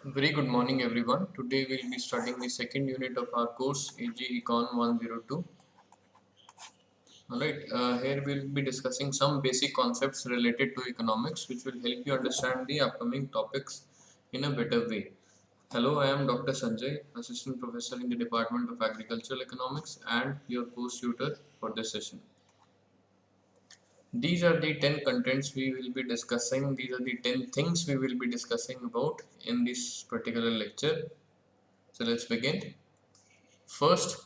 Very good morning, everyone. Today we'll be starting the second unit of our course, AG Econ 102. Alright, here we'll be discussing some basic concepts related to economics, which will help you understand the upcoming topics in a better way. Hello, I am Dr. Sanjay, Assistant Professor in the Department of Agricultural Economics and your course tutor for this session. These are the 10 contents we will be discussing. These are the 10 things we will be discussing about in this particular lecture. So let's begin. First,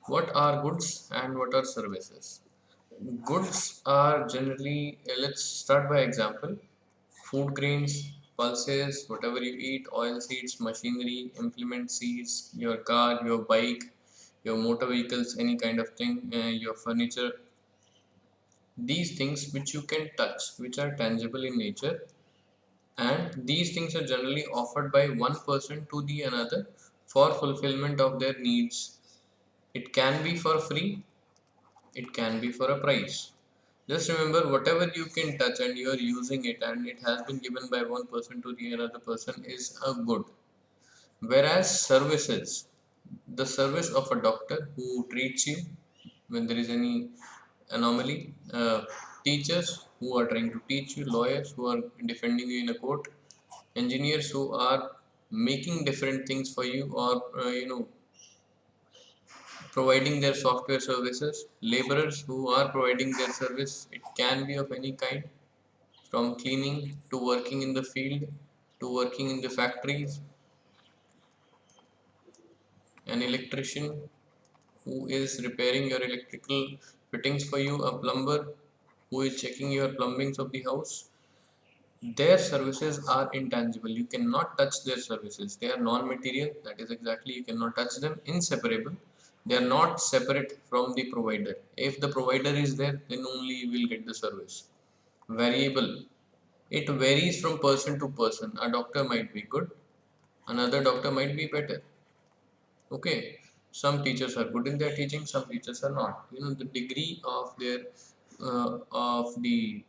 what are goods and what are services? Goods are generally, let's start by example. Food grains, pulses, whatever you eat, oil seeds, machinery, implement seeds, your car, your bike, your motor vehicles, any kind of thing, your furniture. These things which you can touch, which are tangible in nature, and these things are generally offered by one person to the another for fulfillment of their needs. It can be for free, it can be for a price. Just remember, whatever you can touch and you are using it and it has been given by one person to the another person is a good. Whereas services, the service of a doctor who treats you when there is any anomaly, teachers who are trying to teach you, lawyers who are defending you in a court, engineers who are making different things for you, or providing their software services, laborers who are providing their service. It can be of any kind, from cleaning to working in the field to working in the factories, an electrician who is repairing your electrical fittings for you, a plumber who is checking your plumbings of the house. Their services are intangible. You cannot touch their services. They are non-material. That is exactly, you cannot touch them. Inseparable. They are not separate from the provider. If the provider is there, then only you will get the service. Variable. It varies from person to person. A doctor might be good. Another doctor might be better. Okay. Some teachers are good in their teaching. Some teachers are not. The degree of their of the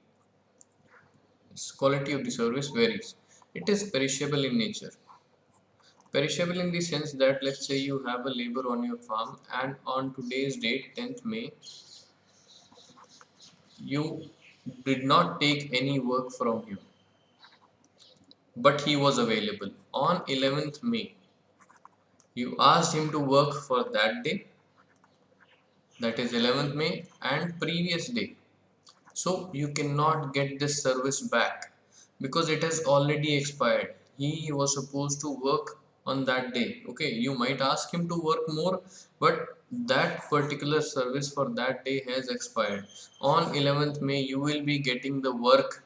quality of the service varies. It is perishable in nature. Perishable in the sense that, let's say you have a labor on your farm and on today's date, 10th May, you did not take any work from him, but he was available. On 11th May, you asked him to work for that day, that is 11th May, and previous day. So you cannot get this service back because it has already expired. He was supposed to work on that day. Okay, you might ask him to work more, but that particular service for that day has expired. On 11th May, you will be getting the work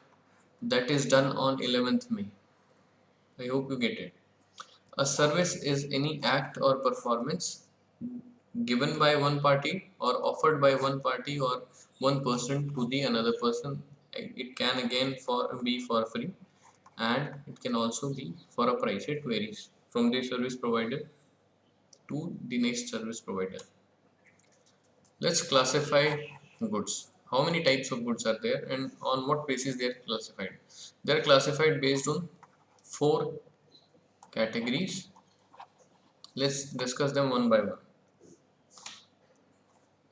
that is done on 11th May. I hope you get it. A service is any act or performance given by one party or offered by one party or one person to the another person. It can again be for free, and it can also be for a price. It varies from the service provider to the next service provider. Let's classify goods. How many types of goods are there and on what basis they are classified? They are classified based on four categories. Let's discuss them one by one.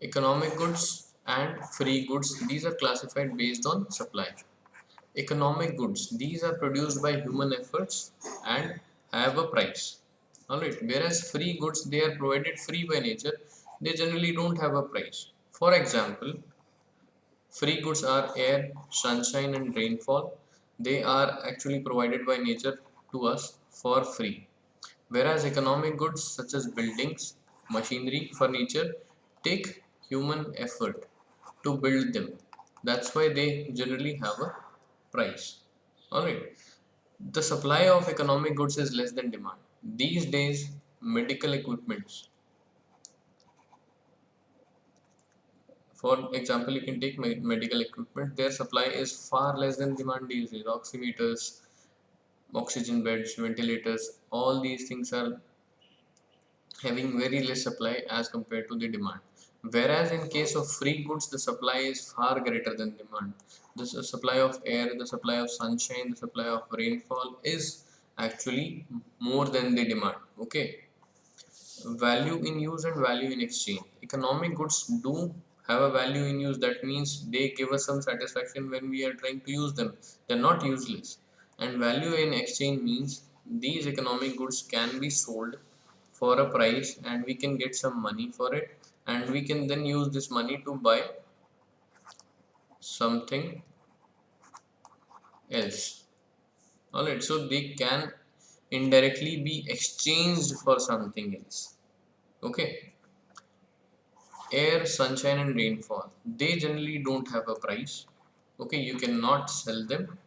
Economic goods and free goods, these are classified based on supply. Economic goods, these are produced by human efforts and have a price. Alright, whereas free goods, they are provided free by nature, they generally don't have a price. For example, free goods are air, sunshine and rainfall. They are actually provided by nature to us for free. Whereas economic goods such as buildings, machinery, furniture take human effort to build them. That's why they generally have a price. Alright. The supply of economic goods is less than demand. These days, medical equipments, for example, you can take medical equipment, their supply is far less than demand these days. Oximeters, oxygen beds, ventilators, all these things are having very less supply as compared to the demand. Whereas in case of free goods, the supply is far greater than demand. The supply of air, the supply of sunshine, the supply of rainfall is actually more than they demand. Okay, value in use and value in exchange. Economic goods do have a value in use. That means they give us some satisfaction when we are trying to use them. They're not useless. And value in exchange means these economic goods can be sold for a price and we can get some money for it, and we can then use this money to buy something else. Alright, so they can indirectly be exchanged for something else. Okay, air, sunshine and rainfall, they generally don't have a price. Okay, you cannot sell them,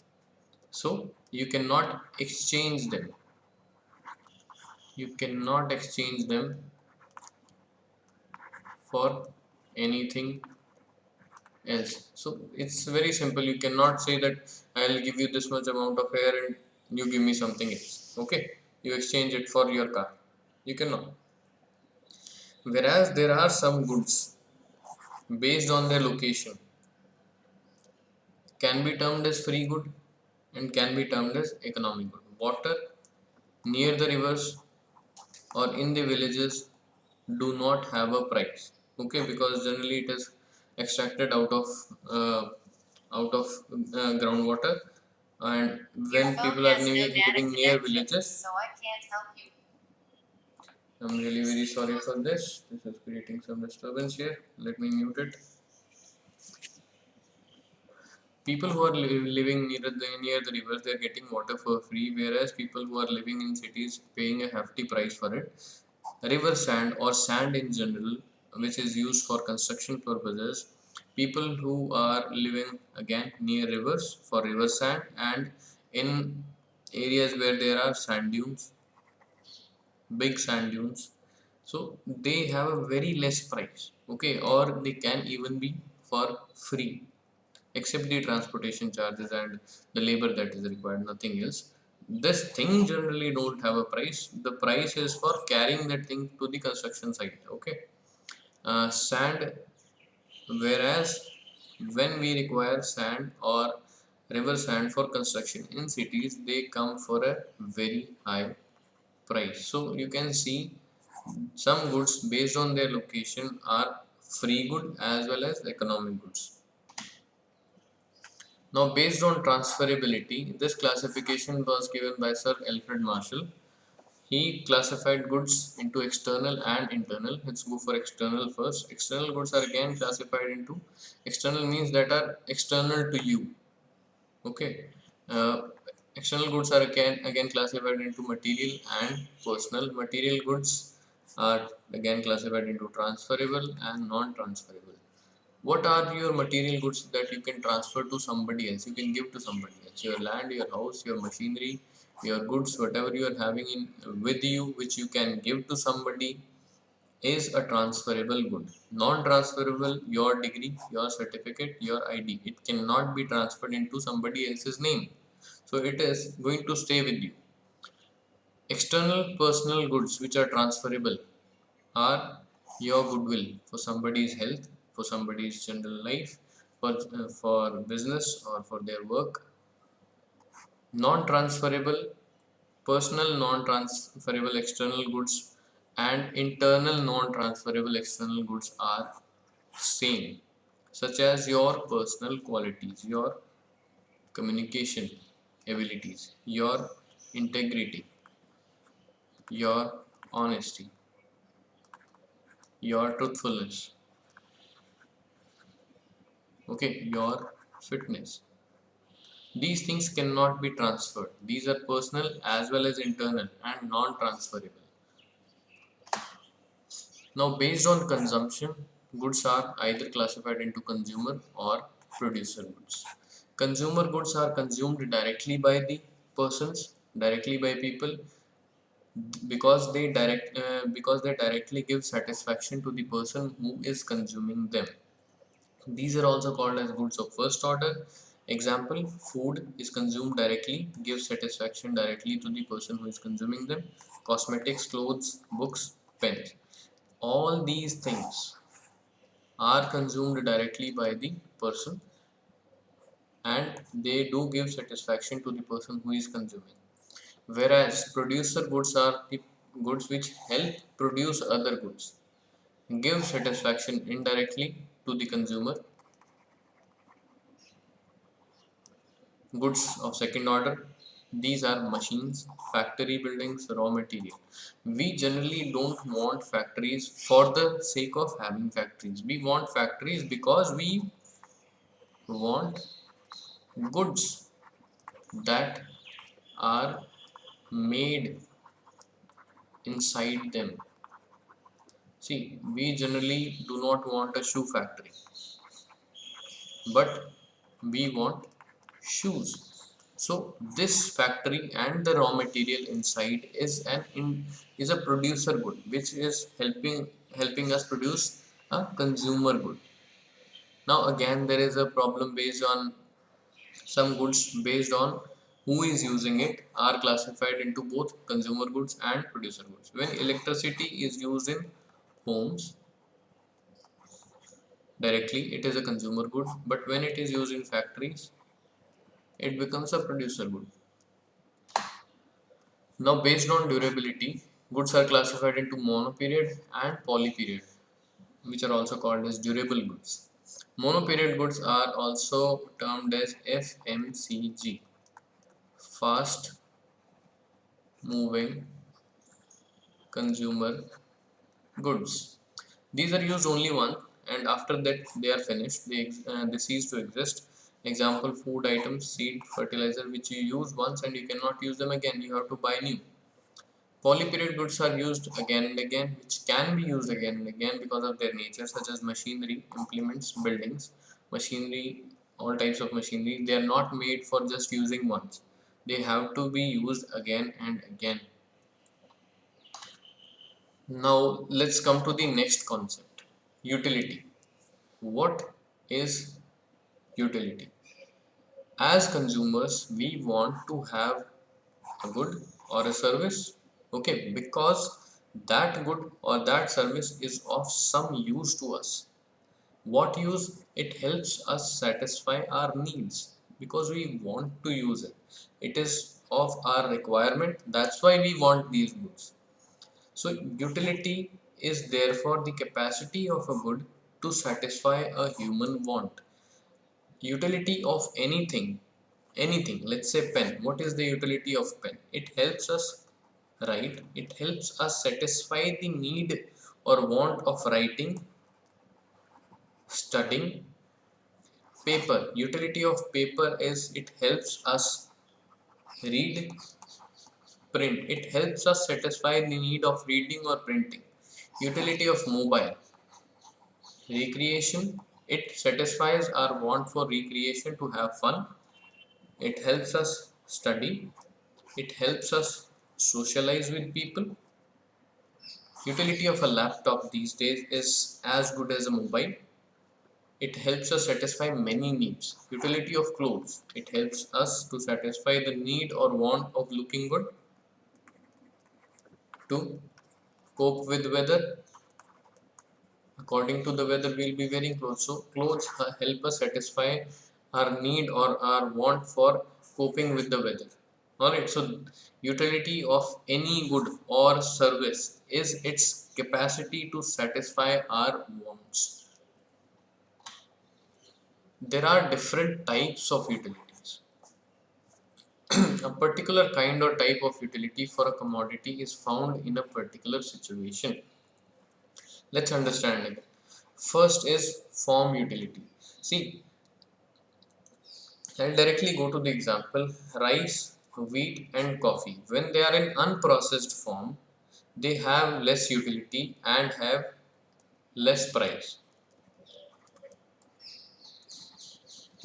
so you cannot exchange them. You cannot exchange them for anything else. So it's very simple. You cannot say that I'll give you this much amount of air and you give me something else. Okay, you exchange it for your car. You cannot. Whereas there are some goods based on their location can be termed as free good and can be termed as economic good. Water near the rivers or in the villages do not have a price. Okay, because generally it is extracted uh, groundwater, and when people are living near villages, so I can't help you. I'm really very sorry for this. This is creating some disturbance here. Let me mute it. People who are living near the rivers, they are getting water for free, whereas people who are living in cities paying a hefty price for it. River sand or sand in general, which is used for construction purposes, people who are living again near rivers for river sand, and in areas where there are sand dunes, big sand dunes, so they have a very less price. Okay, or they can even be for free except the transportation charges and the labor that is required, nothing else. This thing generally don't have a price. The price is for carrying that thing to the construction site. Okay, sand, whereas when we require sand or river sand for construction in cities, they come for a very high price. So you can see some goods based on their location are free good as well as economic goods. Now, based on transferability, this classification was given by Sir Alfred Marshall. He classified goods into external and internal. Let's go for external first. External goods are again classified into, external means that are external to you. Okay. Uh, External goods are again classified into material and personal. Material goods are again classified into transferable and non-transferable. What are your material goods that you can transfer to somebody else? You can give to somebody else. Your land, your house, your machinery, your goods, whatever you are having in with you, which you can give to somebody, is a transferable good. Non-transferable, your degree, your certificate, your ID. It cannot be transferred into somebody else's name. So it is going to stay with you. External personal goods which are transferable are your goodwill for somebody's health, for somebody's general life, for business or for their work. Non-transferable, personal non-transferable external goods and internal non-transferable external goods are same, such as your personal qualities, your communication abilities, your integrity, your honesty, your truthfulness, okay, your fitness. These things cannot be transferred. These are personal as well as internal and non-transferable. Now, based on consumption, goods are either classified into consumer or producer goods. Consumer goods are consumed directly by the persons, directly by people, because they directly give satisfaction to the person who is consuming them. These are also called as goods of first order. Example, food is consumed directly, gives satisfaction directly to the person who is consuming them. Cosmetics, clothes, books, pens. All these things are consumed directly by the person and they do give satisfaction to the person who is consuming. whereas producer goods are the goods which help produce other goods, give satisfaction indirectly to the consumer. Goods of second order, these are machines, factory buildings, raw material. We generally don't want factories for the sake of having factories. We want factories because we want goods that are made inside them. See, we generally do not want a shoe factory, but we want shoes. So this factory and the raw material inside is a producer good, which is helping us produce a consumer good. Now again, there is a problem based on some goods based on who is using it are classified into both consumer goods and producer goods. When electricity is used in homes directly, it is a consumer good, but when it is used in factories, it becomes a producer good. Now, based on durability, goods are classified into monoperiod and polyperiod, which are also called as durable goods. Monoperiod goods are also termed as FMCG, fast moving consumer goods. These are used only once, and after that they are finished, they cease to exist. Example, food items, seed, fertilizer, which you use once and you cannot use them again, you have to buy new. Polyperiod goods are used again and again, which can be used again and again because of their nature, such as machinery, implements, buildings, machinery, all types of machinery. They are not made for just using once. They have to be used again and again. Now let's come to the next concept, utility. What is utility? As consumers, we want to have a good or a service, okay, because that good or that service is of some use to us. What use? It helps us satisfy our needs because we want to use it. It is of our requirement, that's why we want these goods. So utility is therefore the capacity of a good to satisfy a human want. Utility of anything, let's say pen. What is the utility of pen? It helps us write, it helps us satisfy the need or want of writing, studying. Paper, utility of paper is it helps us read, print, it helps us satisfy the need of reading or printing. Utility of mobile, recreation, it satisfies our want for recreation to have fun. It helps us study, it helps us socialize with people. Utility of a laptop these days is as good as a mobile. It helps us satisfy many needs. Utility of clothes, it helps us to satisfy the need or want of looking good, to cope with weather. According to the weather, we'll be wearing clothes. So clothes help us satisfy our need or our want for coping with the weather. Alright, so utility of any good or service is its capacity to satisfy our wants. There are different types of utilities. A particular kind or type of utility for a commodity is found in a particular situation. Let's understand it. First is form utility. See, I'll directly go to the example, rice, wheat and coffee. When they are in unprocessed form, they have less utility and have less price.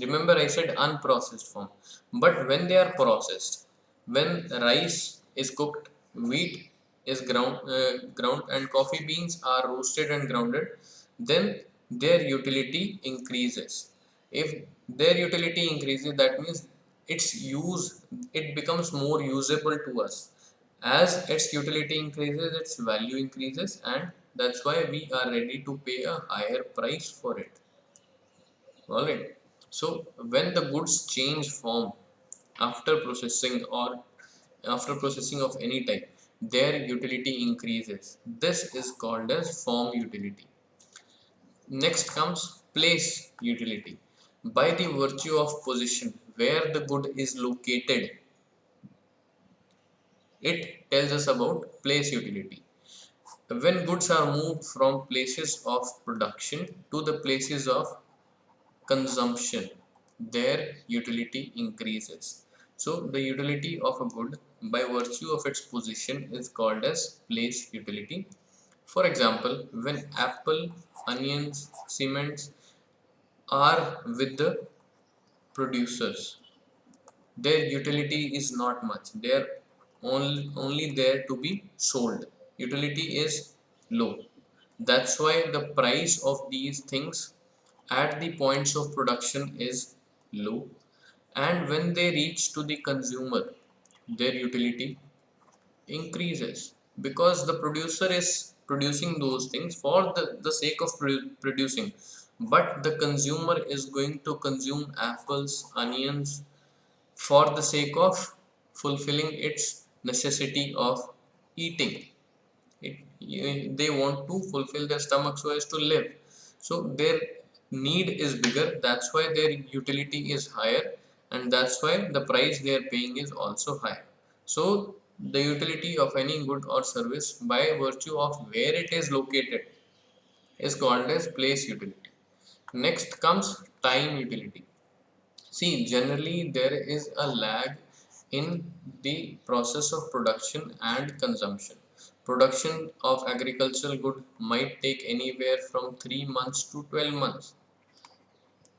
Remember I said unprocessed form. But when they are processed, when rice is cooked, wheat is ground and coffee beans are roasted and grounded, then their utility increases. If their utility increases, that means its use, it becomes more usable to us. As its utility increases, its value increases, and that's why we are ready to pay a higher price for it. Alright. So when the goods change form after processing or after processing of any type, their utility increases. This is called as form utility. Next comes place utility. By the virtue of position where the good is located, it tells us about place utility. When goods are moved from places of production to the places of consumption, their utility increases. So the utility of a good by virtue of its position is called as place utility. For example, when apple, onions, cements are with the producers, their utility is not much. They are only there to be sold. Utility is low. That's why the price of these things at the points of production is low, and when they reach to the consumer, their utility increases, because the producer is producing those things for the sake of producing, but the consumer is going to consume apples, onions for the sake of fulfilling its necessity of eating. They want to fulfill their stomach so as to live. So their need is bigger, that's why their utility is higher, and that's why the price they are paying is also high. So the utility of any good or service by virtue of where it is located is called as place utility. Next comes time utility. See, generally there is a lag in the process of production and consumption. Production of agricultural good might take anywhere from 3 months to 12 months.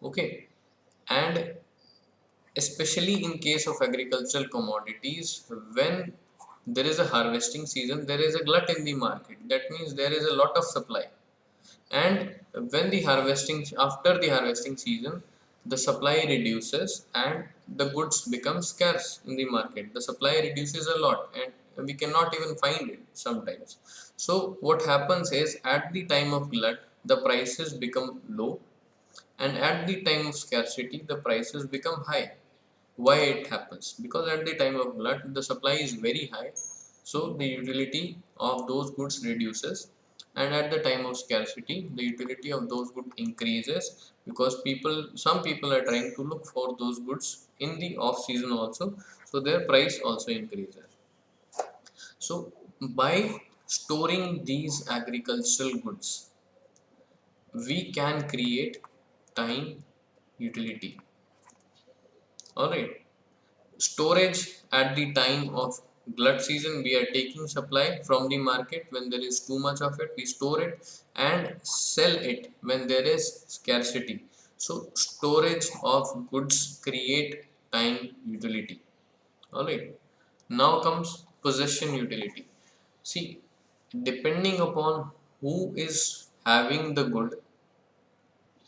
Okay, and especially in case of agricultural commodities, when there is a harvesting season, there is a glut in the market. That means there is a lot of supply, and when the harvesting after the harvesting season, the supply reduces and the goods become scarce in the market. The supply reduces a lot and we cannot even find it sometimes. So what happens is, at the time of glut the prices become low, and at the time of scarcity the prices become high. Why it happens? Because at the time of glut the supply is very high, so the utility of those goods reduces, and at the time of scarcity the utility of those goods increases, because some people are trying to look for those goods in the off season also, so their price also increases. So by storing these agricultural goods, we can create time utility. All right. Storage: at the time of glut season we are taking supply from the market. When there is too much of it we store it and sell it when there is scarcity. So storage of goods create time utility. All right, now comes possession utility. See, depending upon who is having the good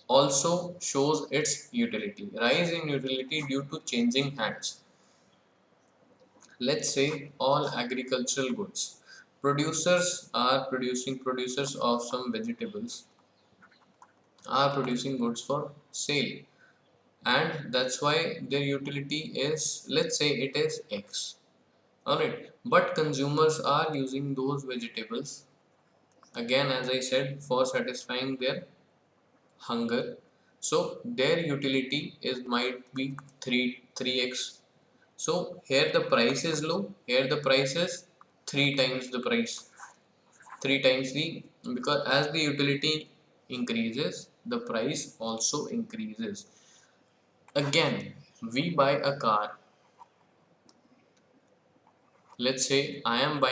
also shows its utility. Rise in utility due to changing hands. Let's say all agricultural goods, producers of some vegetables are producing goods for sale, and that's why their utility is, let's say it is X. Alright, but consumers are using those vegetables, again as I said, for satisfying their hunger. So their utility is might be 3x. So here the price is low, here the price is 3 times the price, 3 times the, because as the utility increases, the price also increases. Again, we buy a car. Let's say I am A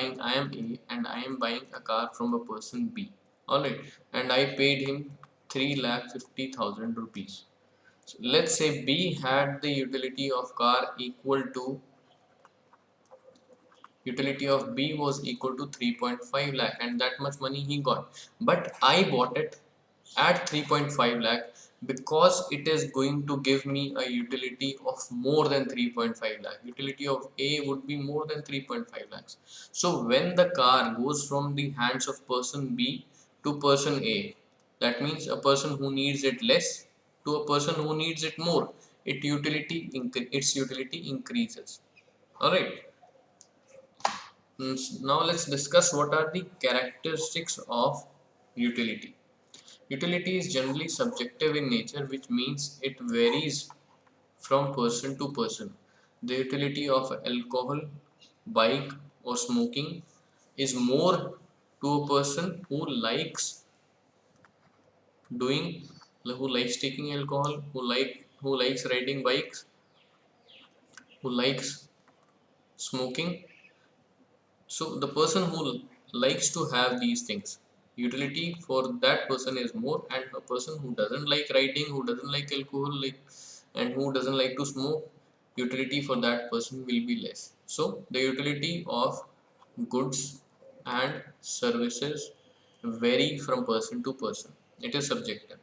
and I am buying a car from a person B. Alright, and I paid him 3,50,000 rupees. So let's say B had the utility of car equal to, utility of B was equal to 3.5 lakh, and that much money he got, but I bought it at 3.5 lakh because it is going to give me a utility of more than 3.5 lakh. Utility of A would be more than 3.5 lakhs. So when the car goes from the hands of person B to person A, that means a person who needs it less to a person who needs it more, its utility increases. All right. Now let's discuss what are the characteristics of utility. Utility is generally subjective in nature, which means it varies from person to person. The utility of alcohol, bike, or smoking is more to a person doing who likes taking alcohol, who likes riding bikes, who likes smoking. So the person who likes to have these things, utility for that person is more, and a person who doesn't like riding, who doesn't like alcohol, and who doesn't like to smoke, utility for that person will be less. So the utility of goods and services vary from person to person. It is subjective.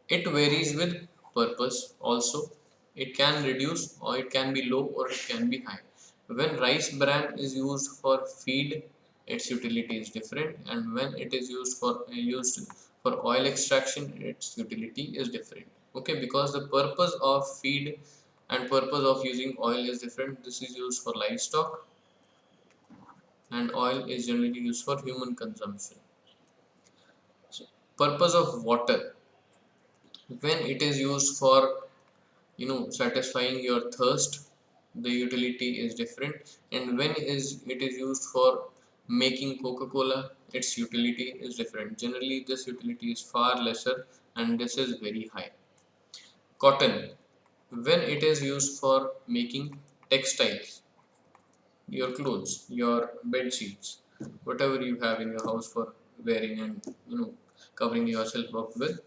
It varies with purpose also. It can reduce or it can be low or it can be high. When rice bran is used for feed, its utility is different, and when it is used for oil extraction, its utility is different. Okay, because the purpose of feed and purpose of using oil is different. This is used for livestock, and oil is generally used for human consumption. So, purpose of water, when it is used for satisfying your thirst, the utility is different, and when is it is used for making Coca-Cola, its utility is different. Generally this utility is far lesser, and this is very high. Cotton, when it is used for making textiles, your clothes, your bed sheets, whatever you have in your house for wearing and covering yourself up with,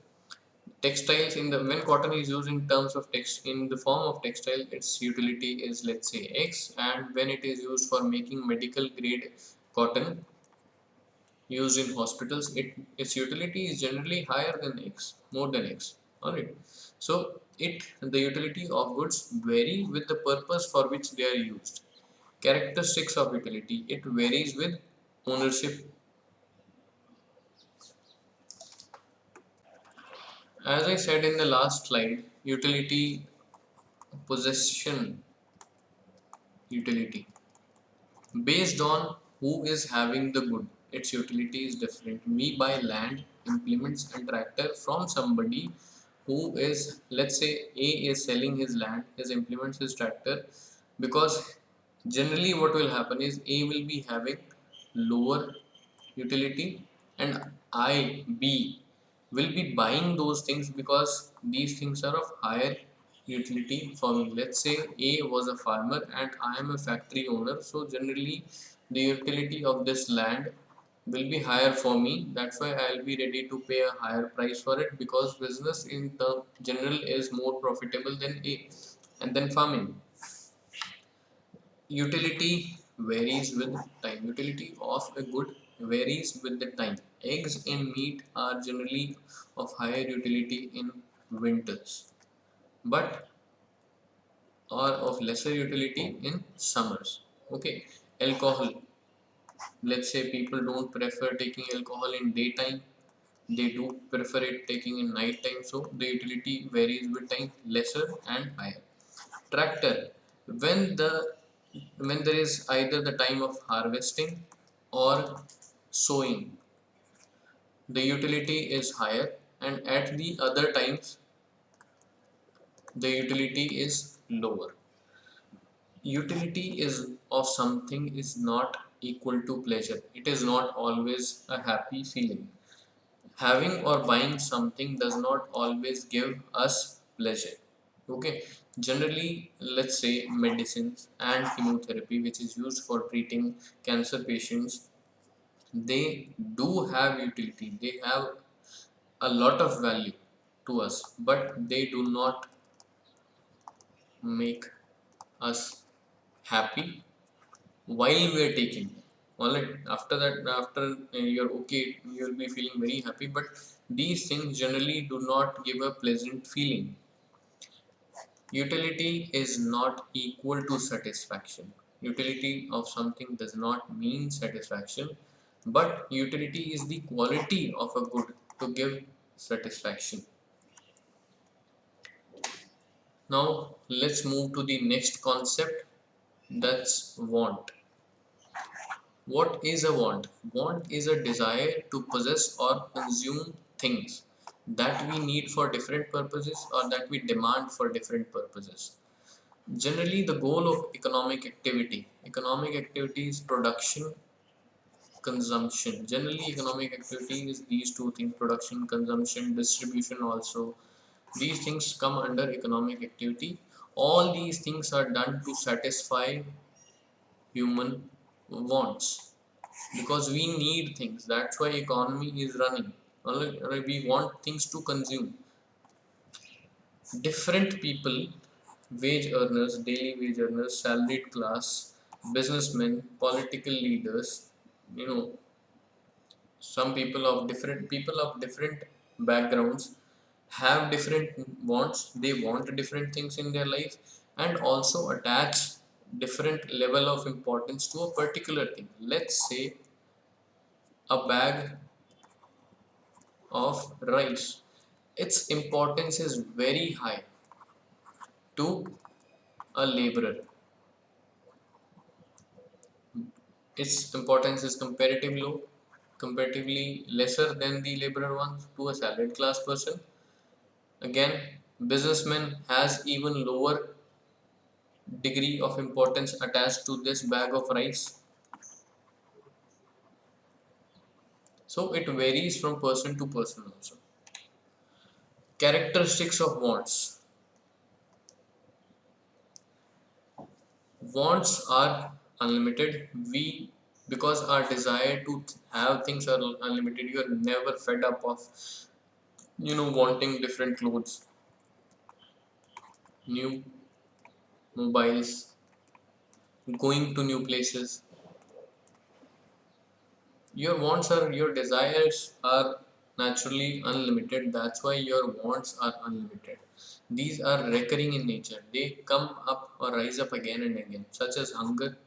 textiles, in the when cotton is used in terms of text in the form of textile, its utility is, let's say, X, and when it is used for making medical grade cotton used in hospitals, its utility is generally higher than X, more than X. All right. So the utility of goods vary with the purpose for which they are used. Characteristics of utility, it varies with ownership. As I said in the last slide, utility, possession, utility based on who is having the good, its utility is different. We buy land, implements and tractor from somebody who is, let's say, A is selling his land, his implements, his tractor, because generally what will happen is A will be having lower utility, and B will be buying those things because these things are of higher utility for me. Let's say A was a farmer and I am a factory owner, so generally the utility of this land will be higher for me. That's why I'll be ready to pay a higher price for it, because business in the general is more profitable than A and then farming. Utility varies with time. Utility of a good varies with the time. Eggs and meat are generally of higher utility in winters, but are of lesser utility in summers. Okay, alcohol. Let's say people don't prefer taking alcohol in daytime. They do prefer it taking in night time. So the utility varies with time, lesser and higher. Tractor, when there is either the time of harvesting or sowing, the utility is higher, and at the other times the utility is lower. Utility is of something is not equal to pleasure. It is not always a happy feeling. Having or buying something does not always give us pleasure. Okay, generally, let's say medicines and chemotherapy, which is used for treating cancer patients, they do have utility, they have a lot of value to us, but they do not make us happy while we are taking them. All right, after that, after you're okay, you'll be feeling very happy, but these things generally do not give a pleasant feeling. Utility is not equal to satisfaction. Utility of something does not mean satisfaction, but utility is the quality of a good to give satisfaction. Now let's move to the next concept, that's want. What is a want? Want is a desire to possess or consume things that we need for different purposes or that we demand for different purposes. Generally, the goal of economic activity is production, consumption. Generally, economic activity is these two things: production, consumption, distribution. Also, these things come under economic activity. All these things are done to satisfy human wants because we need things. That's why economy is running. We want things to consume. Different people, wage earners, daily wage earners, salaried class, businessmen, political leaders, you know, some people of different backgrounds have different wants. They want different things in their life and also attach different level of importance to a particular thing. Let's say a bag of rice, its importance is very high to a laborer. Its importance is comparatively lesser than the laborer one to a salaried class person. Again, businessman has even lower degree of importance attached to this bag of rice. So it varies from person to person also. Characteristics of wants. Wants are unlimited. We Because our desire to have things are unlimited, you are never fed up of wanting different clothes, new mobiles, going to new places. Your desires are naturally unlimited. That's why your wants are unlimited. These are recurring in nature. They come up or rise up again and again, such as hunger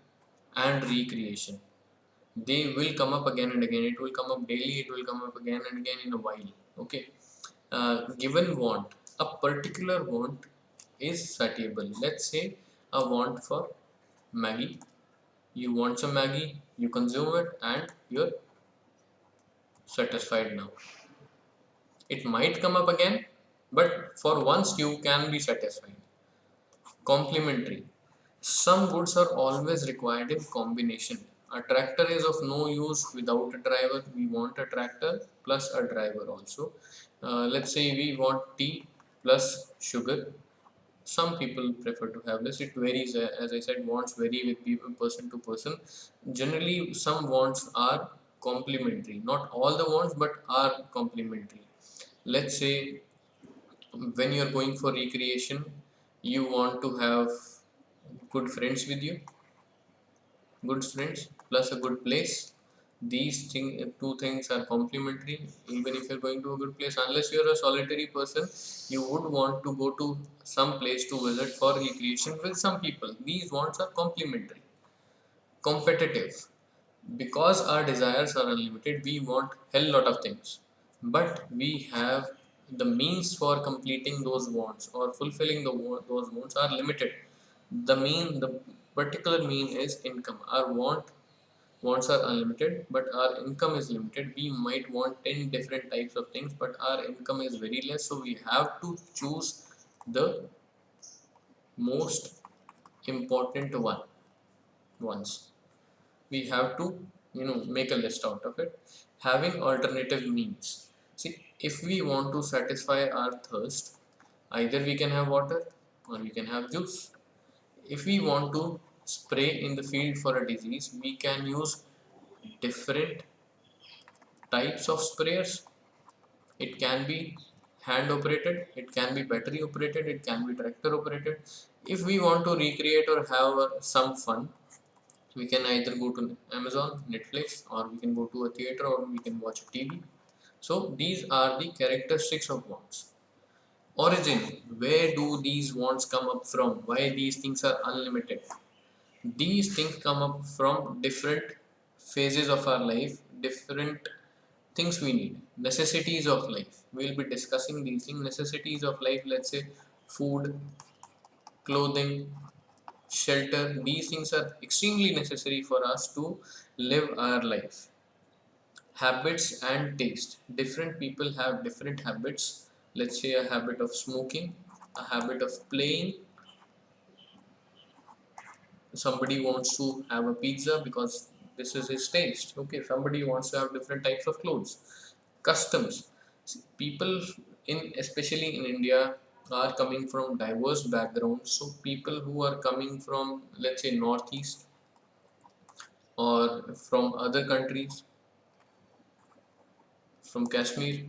and recreation. They will come up again and again. It will come up daily, it will come up again and again in a while. Okay. Given want, a particular want is satiable. Let's say a want for Maggie. You want some Maggie, you consume it, and you're satisfied now. It might come up again, but for once you can be satisfied. Complementary. Some goods are always required in combination. A tractor is of no use without a driver. We want a tractor plus a driver also. Let's say we want tea plus sugar. Some people prefer to have this. It varies. As I said, wants vary with people, person to person. Generally, some wants are complementary. Not all the wants, but are complementary. Let's say when you're going for recreation, you want to have good friends with you, good friends plus a good place. Two things are complementary. Even if you're going to a good place, unless you're a solitary person, you would want to go to some place to visit for recreation with some people. These wants are complementary. Competitive. Because our desires are unlimited, we want hell lot of things, but we have the means for completing those wants or fulfilling those wants are limited. The particular mean is income. Our wants are unlimited, but our income is limited. We might want 10 different types of things, but our income is very less, so we have to choose the most important ones. We have to make a list out of it. Having alternative means. See, if we want to satisfy our thirst, either we can have water or we can have juice. If we want to spray in the field for a disease, we can use different types of sprayers. It can be hand operated, it can be battery operated, it can be tractor operated. If we want to recreate or have some fun, we can either go to Amazon, Netflix, or we can go to a theater, or we can watch TV. So these are the characteristics of wants. Origin. Where do these wants come up from? Why these things are unlimited? These things come up from different phases of our life, different things we need. Necessities of life. We'll be discussing these things. Necessities of life, let's say food, clothing, shelter. These things are extremely necessary for us to live our life. Habits and taste. Different people have different habits. Let's say a habit of smoking, a habit of playing. Somebody wants to have a pizza because this is his taste. Okay, somebody wants to have different types of clothes. Customs. People in, especially in India, are coming from diverse backgrounds. So people who are coming from, let's say, northeast or from other countries, from Kashmir,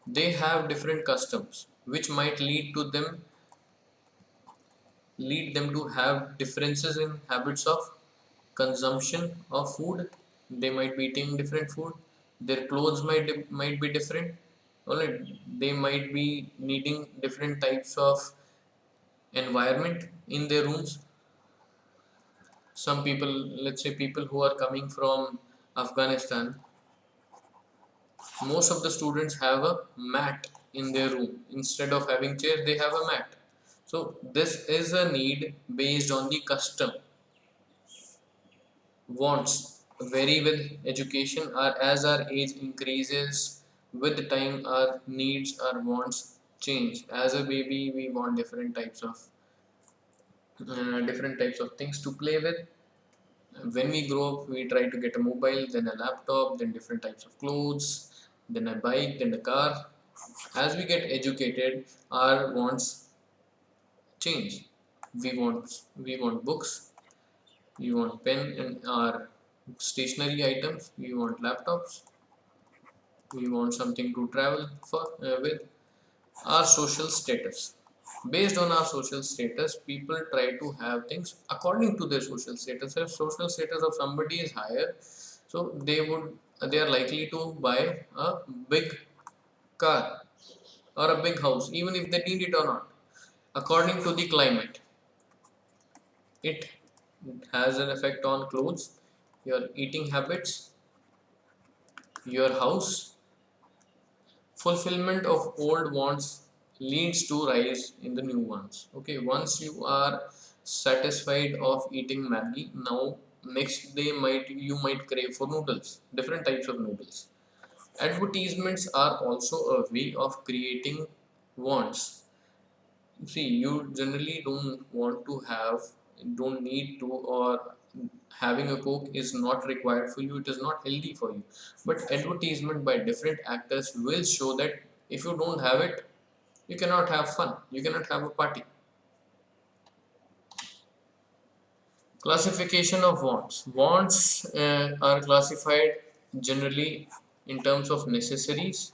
they have different customs which might lead them to have differences in habits of consumption of food. They might be eating different food. Their clothes might be different. Alright, they might be needing different types of environment in their rooms. Some people, let's say people who are coming from Afghanistan, most of the students have a mat in their room. Instead of having chairs, they have a mat. So this is a need based on the custom. Wants vary with education, or as our age increases with time, our needs, our wants change. As a baby, we want different types of things to play with. When we grow up, we try to get a mobile, then a laptop, then different types of clothes, then a bike, then a car. As we get educated, our wants change. We want books, we want pen and our stationary items, we want laptops, we want something to travel for with. Our social status. Based on our social status, people try to have things according to their social status. If social status of somebody is higher, so they are likely to buy a big car or a big house, even if they need it or not. According to the climate, it has an effect on clothes, your eating habits, your house. Fulfillment of old wants leads to rise in the new ones. Okay, once you are satisfied of eating Maggi, now next day you might crave for noodles, different types of noodles. Advertisements are also a way of creating wants. See, you generally don't need to, or having a coke is not required for you, it is not healthy for you. But advertisement by different actors will show that if you don't have it, you cannot have fun, you cannot have a party. Classification of wants. Wants are classified generally in terms of necessaries,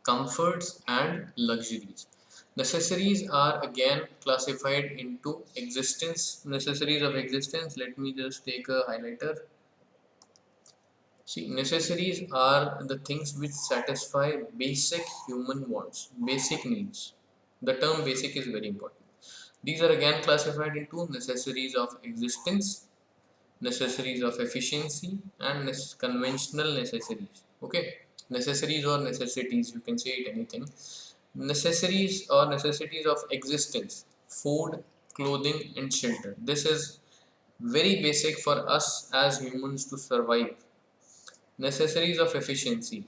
comforts and luxuries. Necessaries are again classified into existence, necessaries of existence. Let me just take a highlighter. See, necessaries are the things which satisfy basic human wants, basic needs. The term basic is very important. These are again classified into necessaries of existence, necessaries of efficiency, and conventional necessaries. Okay, necessaries or necessities, you can say it anything. Necessaries or necessities of existence: food, clothing, and shelter. This is very basic for us as humans to survive. Necessaries of efficiency: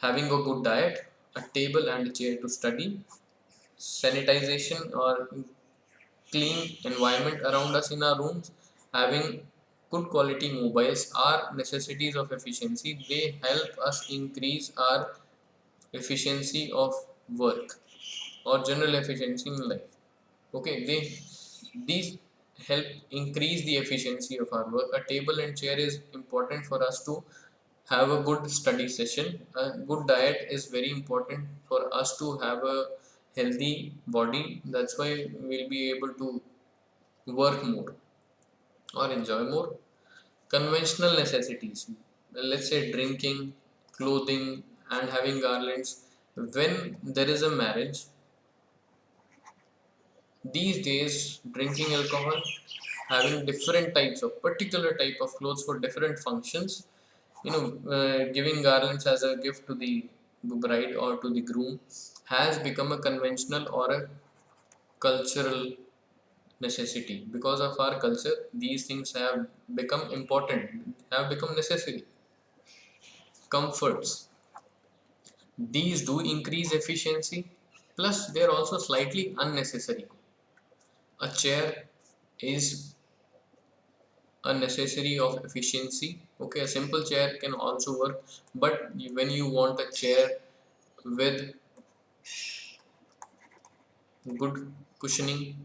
having a good diet, a table and a chair to study, sanitization or clean environment around us in our rooms, having good quality mobiles are necessities of efficiency. They help us increase our efficiency of work or general efficiency in life. Okay, these help increase the efficiency of our work. A table and chair is important for us to have a good study session. A good diet is very important for us to have a healthy body. That's why we'll be able to work more or enjoy more. Conventional necessities, let's say drinking, clothing, and having garlands. When there is a marriage, these days, drinking alcohol, having different types of particular type of clothes for different functions, giving garlands as a gift to the bride or to the groom has become a conventional or a cultural necessity. Because of our culture, these things have become important, have become necessary. Comforts, these do increase efficiency, plus they are also slightly unnecessary. A chair is a necessary of efficiency. Okay, a simple chair can also work, but when you want a chair with good cushioning,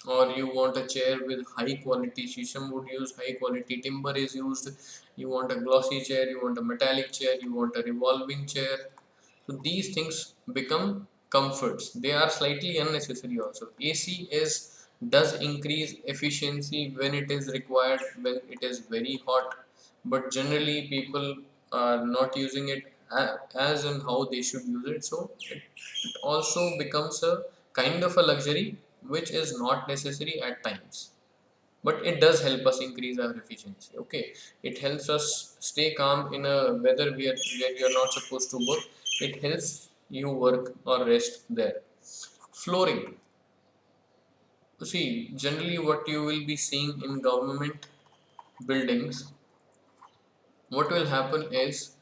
or you want a chair with high quality, Shisham would use high quality timber is used. You want a glossy chair, you want a metallic chair, you want a revolving chair. So these things become comforts. They are slightly unnecessary also. AC is does increase efficiency when it is required, when it is very hot, but generally people are not using it as and how they should use it. So it also becomes a kind of a luxury which is not necessary at times, but it does help us increase our efficiency. Okay, it helps us stay calm in a weather where you're not supposed to work. It helps you work or rest there. Flooring, see, generally what you will be seeing in government buildings, what will happen is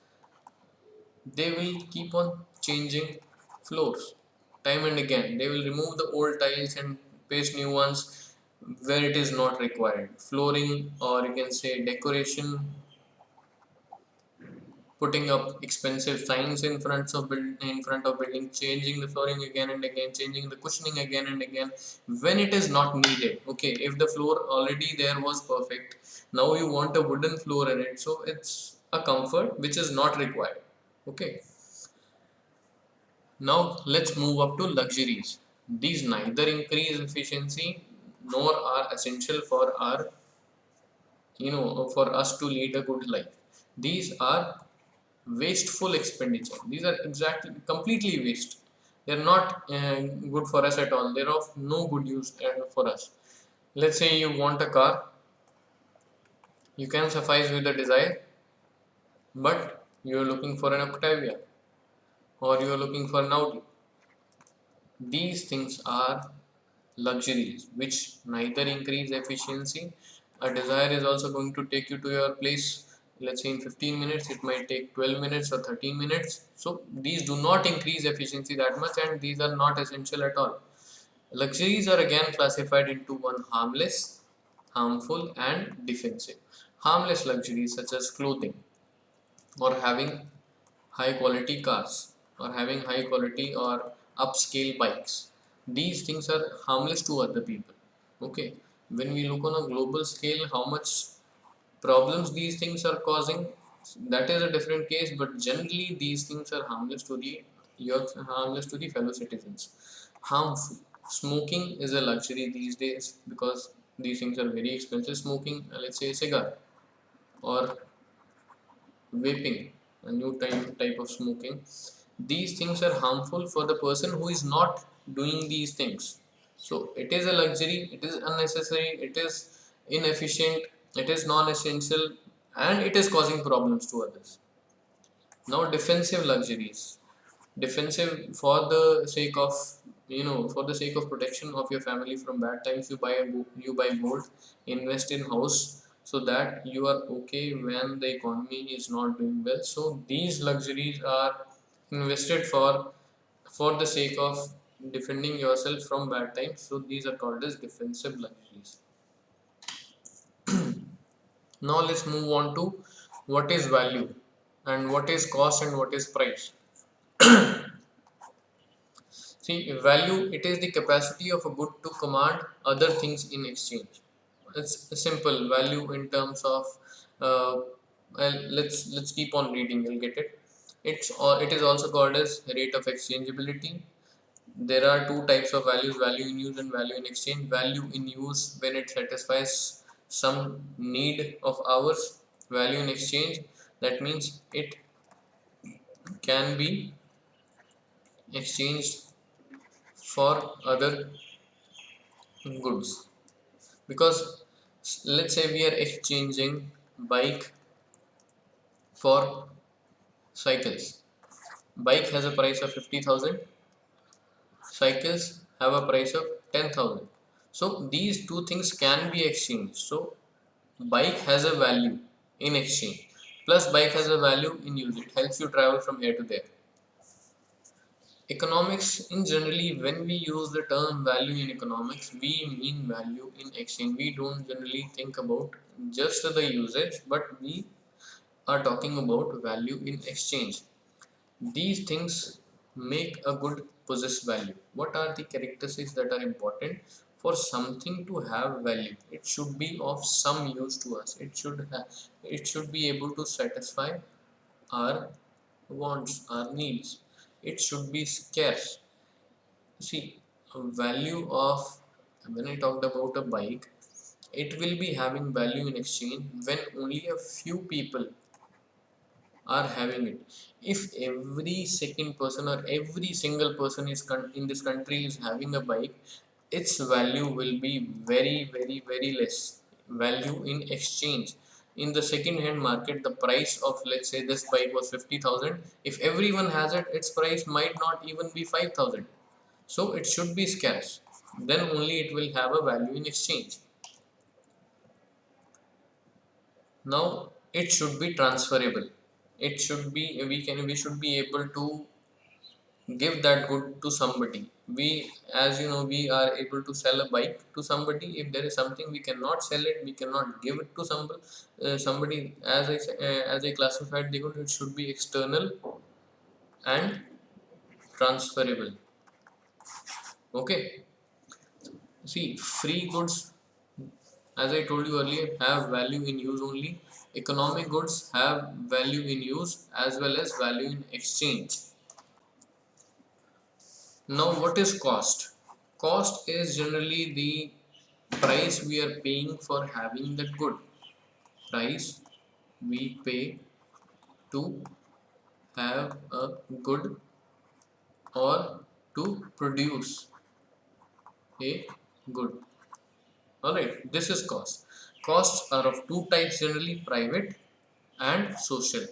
they will keep on changing floors time and again. They will remove the old tiles and paste new ones where it is not required. Flooring, or you can say decoration, putting up expensive signs in front of building, changing the flooring again and again, changing the cushioning again and again when it is not needed. Okay, if the floor already there was perfect, now you want a wooden floor in it, so it's a comfort which is not required. Okay, now let's move up to luxuries. These neither increase efficiency nor are essential for our, for us to lead a good life. These are wasteful expenditure. These are exactly completely waste. They're not good for us at all. They're of no good use for us. Let's say you want a car, you can suffice with a desire, but you're looking for an Octavia or you're looking for an Audi. These things are luxuries which neither increase efficiency. A desire is also going to take you to your place, let's say in 15 minutes, it might take 12 minutes or 13 minutes. So these do not increase efficiency that much, and these are not essential at all. Luxuries are again classified into one: harmless, harmful, and defensive. Harmless luxuries such as clothing, or having high quality cars, or having high quality or upscale bikes. These things are harmless to other people. Okay, when we look on a global scale how much problems these things are causing, that is a different case, but generally these things are harmless to the harmless to the fellow citizens. Harmful, smoking is a luxury these days because these things are very expensive. Smoking, let's say a cigar or vaping, a new type of smoking. These things are harmful for the person who is not doing these things. So it is a luxury, it is unnecessary, it is inefficient, it is non-essential, and it is causing problems to others. Now defensive luxuries. Defensive for the sake of, for the sake of protection of your family from bad times, you buy gold, invest in house, so that you are okay when the economy is not doing well. So these luxuries are invested for the sake of defending yourself from bad times. So these are called as defensive luxuries. Now let's move on to what is value and what is cost and what is price. See, value, it is the capacity of a good to command other things in exchange. It's a simple value in terms of, let's keep on reading. You'll get it. It is also called as rate of exchangeability. There are two types of values: value in use and value in exchange. Value in use when it satisfies some need of ours. Value in exchange, that means it can be exchanged for other goods. Because let's say we are exchanging bike for cycles. Bike has a price of 50,000, cycles have a price of 10,000. So these two things can be exchanged. So bike has a value in exchange, plus bike has a value in use. It helps you travel from here to there. Economics in generally, when we use the term value in economics, we mean value in exchange. We don't generally think about just the usage, but we are talking about value in exchange. These things make a good possess value. What are the characteristics that are important for something to have value? It should be of some use to us. It should be able to satisfy our wants, our needs. It should be scarce. See, a value of, when I talked about a bike, it will be having value in exchange when only a few people are having it. If every second person or every single person is in this country is having a bike, its value will be very less. Value in exchange, in the second hand market, the price of, let's say, this bike was 50,000. If everyone has it, its price might not even be 5,000. So it should be scarce, then only it will have a value in exchange. Now it should be transferable. It should be, we should be able to give that good to somebody. We, as you know, we are able to sell a bike to somebody. If there is something we cannot sell it, we cannot give it to somebody, as I classified the good, it should be external and transferable. Okay. See, free goods, as I told you earlier, have value in use only. Economic goods have value in use as well as value in exchange. Now, what is cost? Cost is generally the price we are paying for having the good. Price we pay to have a good or to produce a good. Alright, this is cost. Costs are of two types generally, private and social.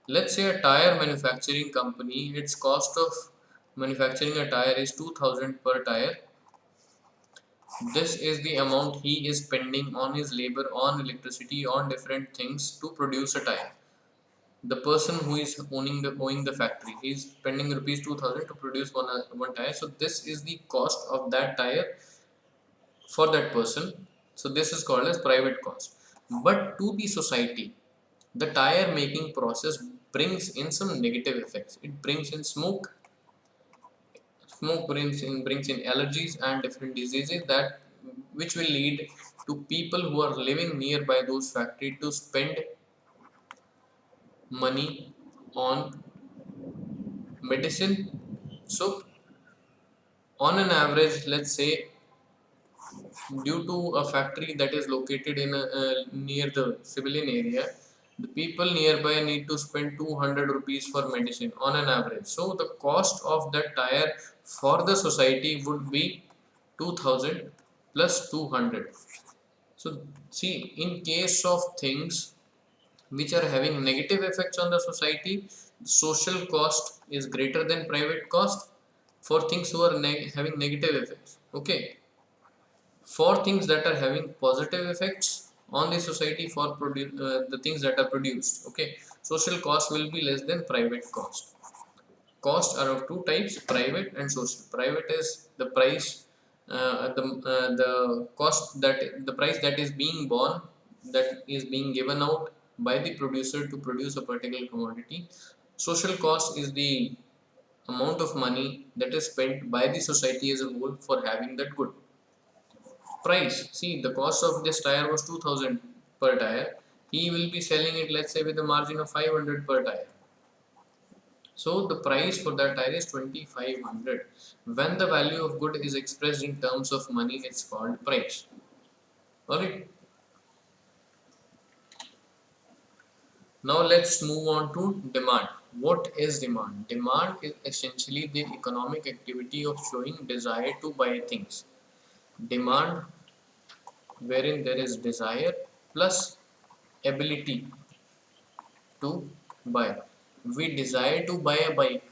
Let's say a tire manufacturing company, its cost of manufacturing a tire is 2000 per tire. This is the amount he is spending on his labor, on electricity, on different things to produce a tire. The person who is owning the factory, he is spending rupees 2000 to produce one tire. So this is the cost of that tire for that person. So this is called as private cost. But to the society, the tire making process brings in some negative effects. It brings in smoke. Smoke brings in allergies and different diseases, that which will lead to people who are living nearby those factories to spend money on medicine. So on an average, let's say, due to a factory that is located in near the civilian area, the people nearby need to spend 200 rupees for medicine on an average. So the cost of that tire for the society would be 2000 plus 200. So see, in case of things which are having negative effects on the society, social cost is greater than private cost for things who are having negative effects. Okay. For things that are having positive effects on the society, for the things that are produced, okay, social cost will be less than private cost. Costs are of two types, private and social. Private is the price, the cost, that the price that is being borne, that is being given out by the producer to produce a particular commodity. Social cost is the amount of money that is spent by the society as a whole for having that good. Price, see, the cost of this tire was 2000 per tire. He will be selling it, let's say, with a margin of 500 per tire. So the price for that tire is 2500. When the value of good is expressed in terms of money, it's called price. Alright. Now let's move on to demand. What is demand? Demand is essentially the economic activity of showing desire to buy things. Demand, wherein there is desire plus ability to buy. We desire to buy a bike.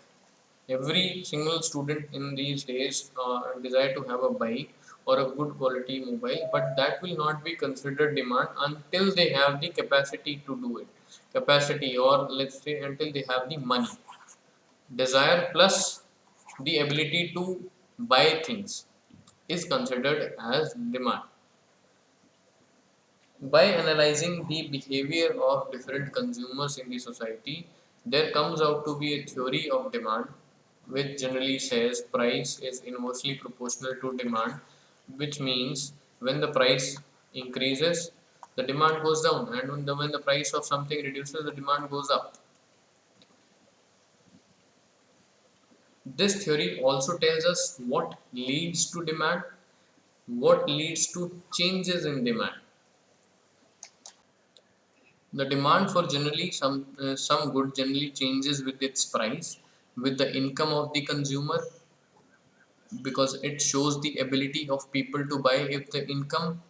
Every single student in these days desire to have a bike, or a good quality mobile, but that will not be considered demand until they have the capacity to do it. Capacity, or let's say until they have the money. Desire plus the ability to buy things is considered as demand. By analyzing the behavior of different consumers in the society, there comes out to be a theory of demand which generally says price is inversely proportional to demand, which means when the price increases, the demand goes down, and when the price of something reduces, the demand goes up. This theory also tells us what leads to demand, what leads to changes in demand. The demand for generally some good generally changes with its price, with the income of the consumer, because it shows the ability of people to buy. If the income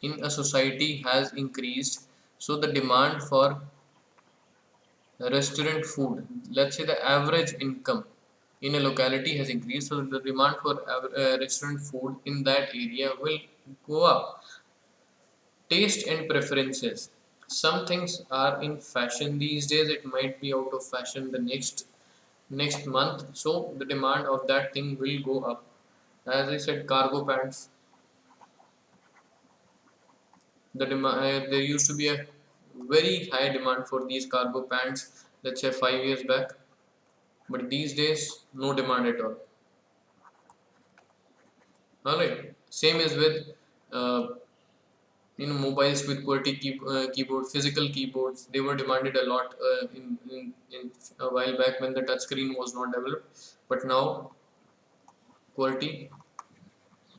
in a society has increased, so the demand for restaurant food, let's say the average income in a locality has increased, so the demand for restaurant food in that area will go up. Taste and preferences. Some things are in fashion these days, it might be out of fashion the next month, so the demand of that thing will go up. As I said, cargo pants, there used to be a very high demand for these cargo pants, let's say 5 years back, but these days no demand at all. Alright, same is with uh, mobiles with QWERTY keyboard, physical keyboards. They were demanded a lot in a while back when the touchscreen was not developed, but now QWERTY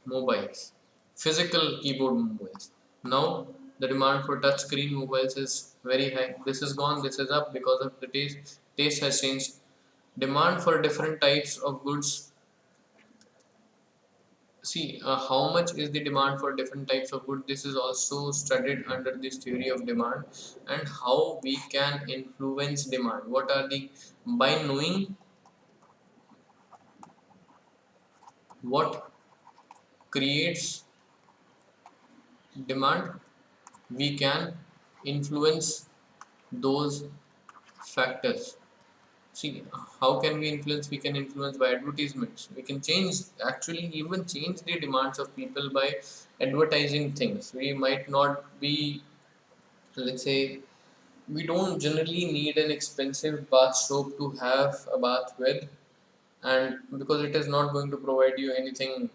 mobiles, physical keyboard mobiles. Now the demand for touchscreen mobiles is very high. This is gone, this is up because of the taste. Taste has changed. Demand for different types of goods. See, how much is the demand for different types of good? This is also studied under this theory of demand, and how we can influence demand. What are the, by knowing what creates demand, we can influence those factors. See, how can we influence? We can influence by advertisements. We can change, actually even change the demands of people by advertising things. We might not be, let's say, we don't generally need an expensive bath soap to have a bath with, and because it is not going to provide you anything,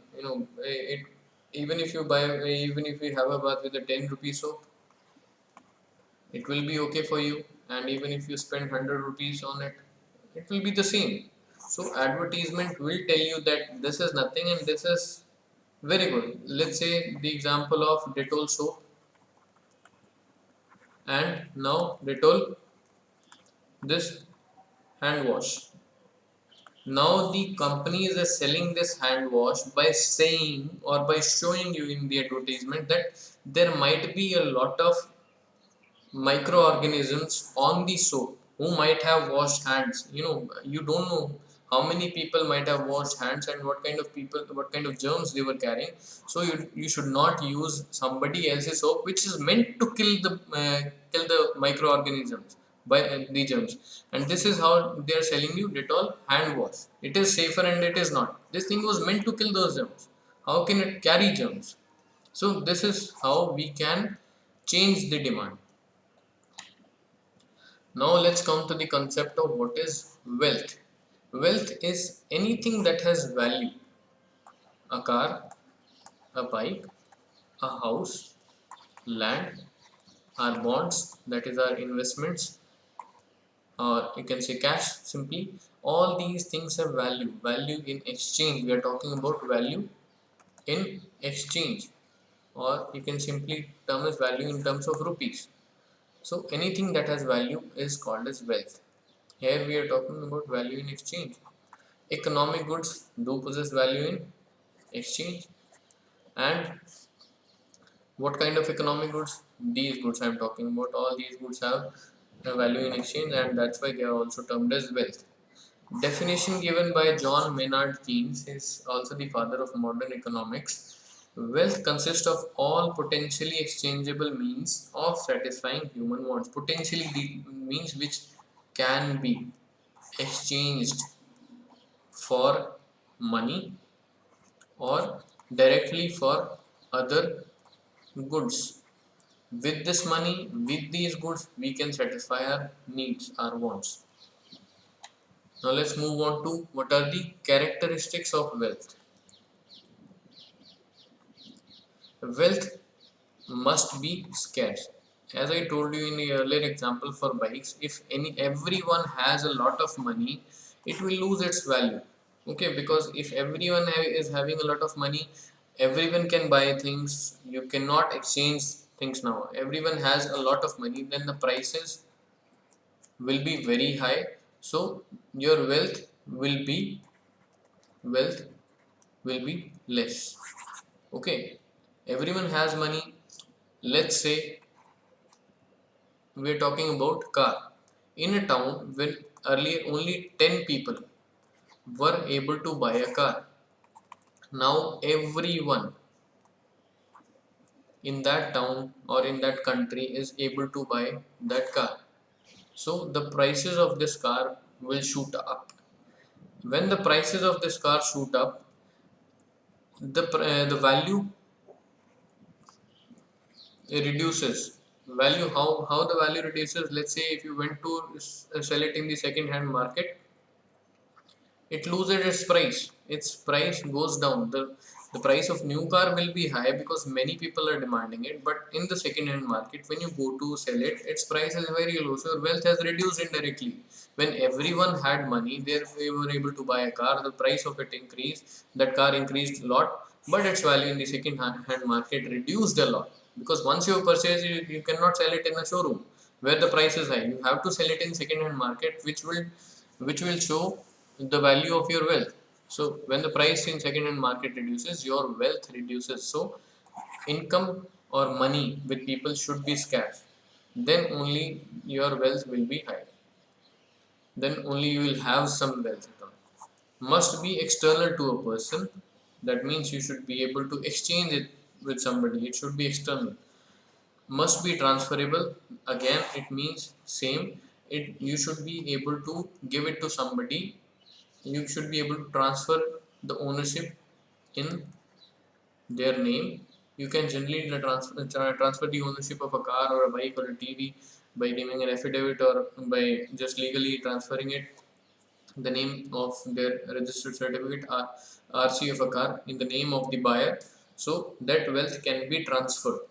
even if you buy, even if you have a bath with a 10 rupee soap, it will be okay for you, and even if you spend 100 rupees on it, it will be the same. So advertisement will tell you that this is nothing and this is very good. Let's say the example of Dettol soap, and now Dettol, this hand wash. Now the companies are selling this hand wash by saying or by showing you in the advertisement that there might be a lot of microorganisms on the soap who might have washed hands. You don't know how many people might have washed hands and what kind of germs they were carrying. So you should not use somebody else's soap which is meant to kill the microorganisms by the germs. And this is how they are selling you Dettol hand wash. It is safer and it is not. This thing was meant to kill those germs. How can it carry germs? So this is how we can change the demand. Now let's come to the concept of what is wealth. Wealth is anything that has value. A car, a bike, a house, land, our bonds, that is our investments, or you can say cash simply. All these things have value. Value in exchange. We are talking about value in exchange, or you can simply term as value in terms of rupees. So anything that has value is called as wealth. Here we are talking about value in exchange. Economic goods do possess value in exchange. And what kind of economic goods? These goods I am talking about. All these goods have a value in exchange, and that's why they are also termed as wealth. Definition given by John Maynard Keynes is also the father of modern economics. Wealth consists of all potentially exchangeable means of satisfying human wants. Potentially means which can be exchanged for money or directly for other goods. With this money, with these goods, we can satisfy our needs, our wants. Now let's move on to what are the characteristics of wealth. Wealth must be scarce. As I told you in the earlier example for bikes, if everyone has a lot of money, it will lose its value. Okay, because if everyone is having a lot of money, everyone can buy things. You cannot exchange things now. Everyone has a lot of money, then the prices will be very high. So your wealth will be less. Okay, everyone has money. Let's say we're talking about car. In a town when earlier only 10 people were able to buy a car, now everyone in that town or in that country is able to buy that car. So the prices of this car will shoot up. When the prices of this car shoot up, the value reduces. How the value reduces? Let's say if you went to sell it in the second hand market, it loses its price. Its price goes down. The price of new car will be high because many people are demanding it, but in the second hand market, when you go to sell it, its price is very low, so your wealth has reduced indirectly. When everyone had money, they were able to buy a car, the price of it increased, that car increased a lot, but its value in the second hand market reduced a lot, because once you purchase it, you cannot sell it in a showroom where the price is high. You have to sell it in second hand market, which will show the value of your wealth. So when the price in second hand market reduces, your wealth reduces. So income or money with people should be scarce, then only your wealth will be high, then only you will have some wealth at all. Must be external to a person. That means you should be able to exchange it with somebody. It should be external. Must be transferable. Again, it means same. You should be able to give it to somebody. You should be able to transfer the ownership in their name. You can generally transfer the ownership of a car or a bike or a TV by giving an affidavit, or by just legally transferring it, the name of their registered certificate, RC of a car, in the name of the buyer. So that wealth can be transferred,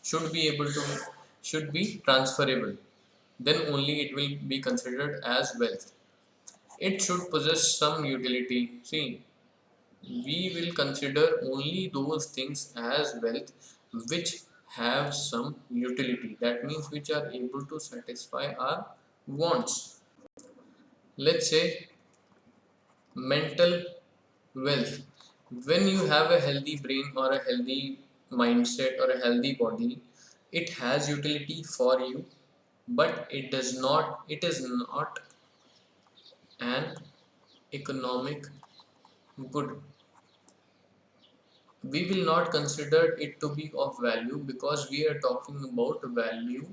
should be able to should be transferable, then only it will be considered as wealth. It should possess some utility. See, we will consider only those things as wealth which have some utility. That means which are able to satisfy our wants. Let's say mental wealth. When you have a healthy brain or a healthy mindset or a healthy body, it has utility for you, but it is not an economic good. We will not consider it to be of value because we are talking about value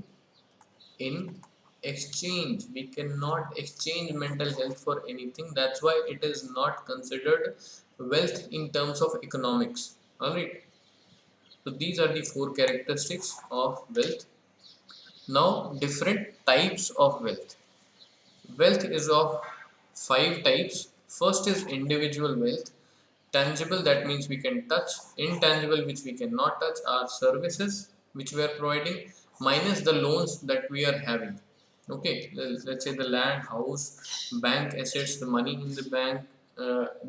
in exchange. We cannot exchange mental health for anything. That's why it is not considered wealth in terms of economics. Alright. So these are the four characteristics of wealth. Now, different types of wealth. Wealth is of five types. First is individual wealth. Tangible, that means we can touch. Intangible, which we cannot touch, are services which we are providing, minus the loans that we are having. Okay, let's say the land, house, bank assets, the money in the bank,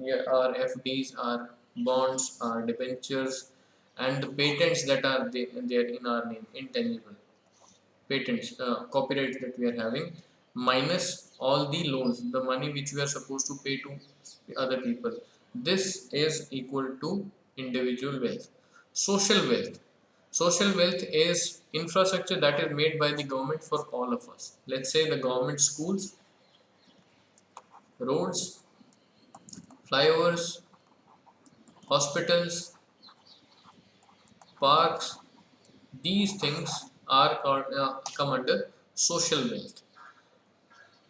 yeah, our FDs, our bonds, our debentures, and the patents that are there in our name, intangible patents, copyrights that we are having, minus all the loans, the money which we are supposed to pay to other people. This is equal to individual wealth. Social wealth. Social wealth is infrastructure that is made by the government for all of us. Let's say the government schools, roads, flyovers, hospitals, parks. These things are called, come under social wealth.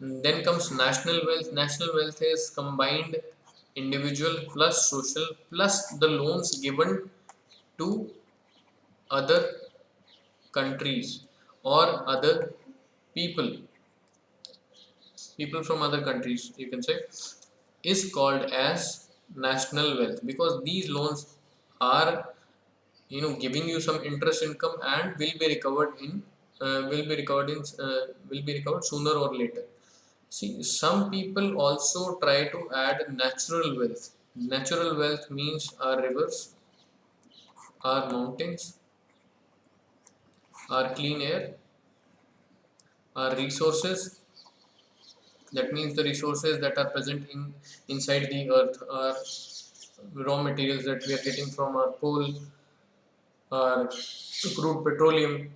Then comes national wealth. National wealth is combined individual plus social plus the loans given to other countries or other people, people from other countries, you can say, is called as national wealth, because these loans are, giving you some interest income and will be recovered in will be recovered sooner or later. See, some people also try to add natural wealth. Natural wealth means our rivers, our mountains, our clean air, our resources. That means the resources that are present in inside the earth are raw materials that we are getting from our coal, our crude petroleum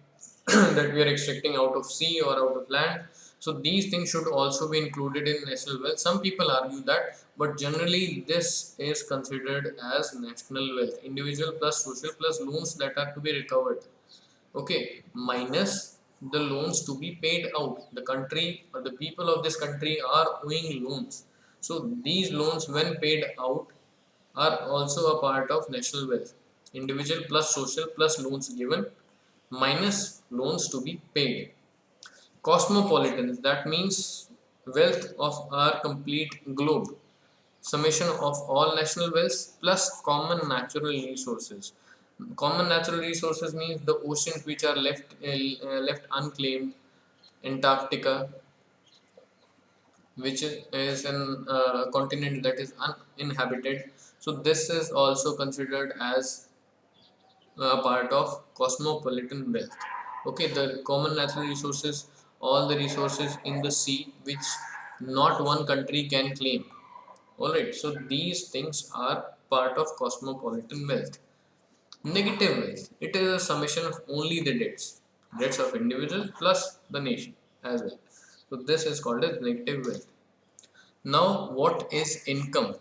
that we are extracting out of sea or out of land. So these things should also be included in national wealth. Some people argue that, but generally this is considered as national wealth. Individual plus social plus loans that are to be recovered. Okay, minus the loans to be paid out. The country or the people of this country are owing loans. So these loans, when paid out, are also a part of national wealth. Individual plus social plus loans given minus loans to be paid. Cosmopolitan, that means wealth of our complete globe. Summation of all national wealth plus common natural resources. Common natural resources means the oceans which are left unclaimed, Antarctica, which is an continent that is uninhabited. So this is also considered as a part of cosmopolitan wealth. Okay, the common natural resources, all the resources in the sea which not one country can claim. All right, so these things are part of cosmopolitan wealth. Negative wealth, it is a summation of only the debts of individuals plus the nation as well. So this is called as negative wealth. Now what is income?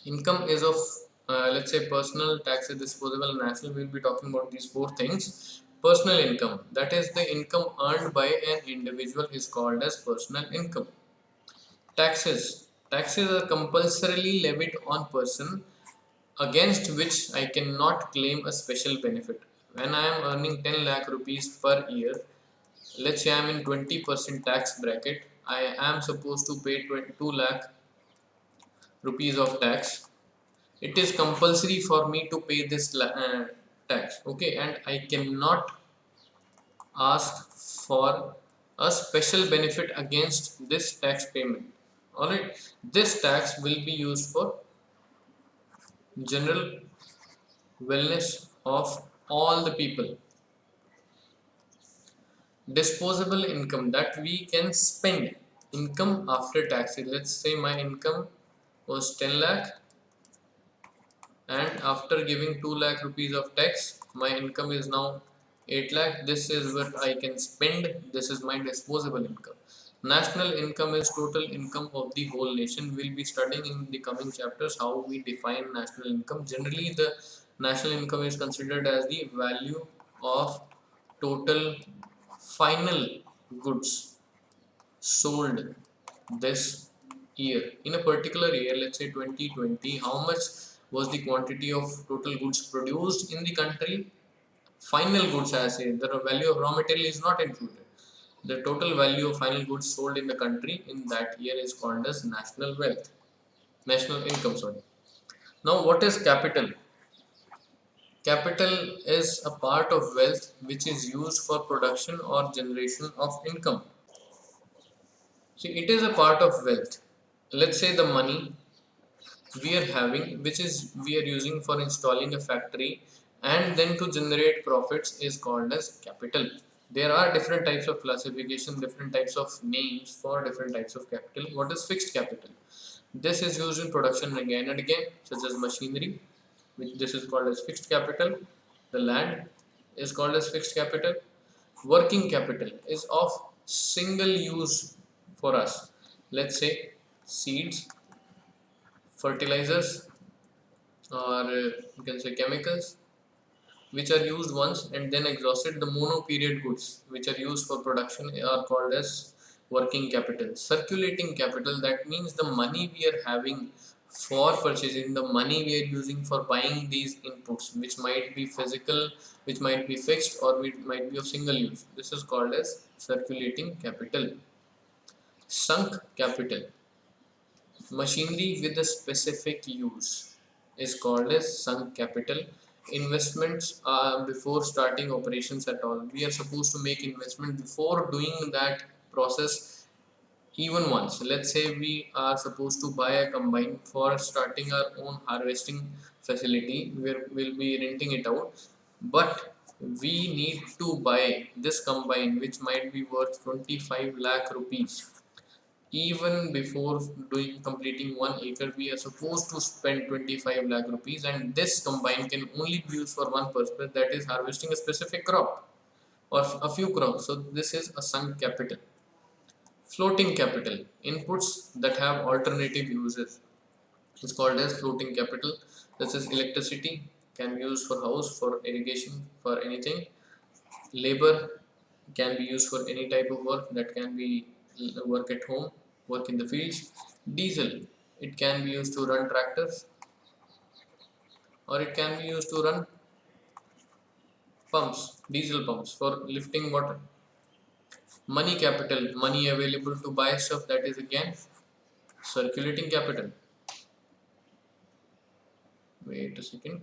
Income is of, let's say, personal, taxes, disposable, national. We'll be talking about these four things. Personal income, that is the income earned by an individual, is called as personal income. Taxes are compulsorily levied on person against which I cannot claim a special benefit. When I am earning 10 lakh rupees per year, let's say I am in 20% tax bracket, I am supposed to pay 2 lakh rupees of tax. It is compulsory for me to pay this tax. Okay, and I cannot ask for a special benefit against this tax payment. All right, this tax will be used for general wellness of all the people. Disposable income, that we can spend. Income after taxes, let's say my income was 10 lakh, and after giving 2 lakh rupees of tax, my income is now 8 lakh. This is what I can spend. This is my disposable income. National income is total income of the whole nation. We'll be studying in the coming chapters how we define national income. Generally, the national income is considered as the value of total final goods sold this year. In a particular year, let's say 2020, how much was the quantity of total goods produced in the country? Final goods, as say, the value of raw material is not included. The total value of final goods sold in the country in that year is called as national wealth, national income, sorry. Now what is capital? Capital is a part of wealth which is used for production or generation of income. See, it is a part of wealth. Let's say the money we are having, which is we are using for installing a factory and then to generate profits, is called as capital. There are different types of classification, different types of names for different types of capital. What is fixed capital? This is used in production again and again, such as machinery, which this is called as fixed capital. The land is called as fixed capital. Working capital is of single use for us. Let's say seeds, fertilizers, or you can say chemicals, which are used once and then exhausted. The mono-period goods, which are used for production, are called as working capital. Circulating capital, that means the money we are having for purchasing, the money we are using for buying these inputs, which might be physical, which might be fixed, or it might be of single use. This is called as circulating capital. Sunk capital, machinery with a specific use, is called as sunk capital. Investments before starting operations at all. We are supposed to make investment before doing that process even once. Let's say we are supposed to buy a combine for starting our own harvesting facility where we'll be renting it out, but we need to buy this combine which might be worth 25 lakh rupees. Even before doing completing 1 acre, we are supposed to spend 25 lakh rupees, and this combine can only be used for one purpose, that is harvesting a specific crop or a few crops. So this is a sunk capital. Floating capital, inputs that have alternative uses, is called as floating capital. This is electricity, can be used for house, for irrigation, for anything. Labor can be used for any type of work, that can be work at home, work in the fields. Diesel, it can be used to run tractors, or it can be used to run pumps, diesel pumps for lifting water. Money capital, money available to buy stuff, that is again circulating capital. Wait a second.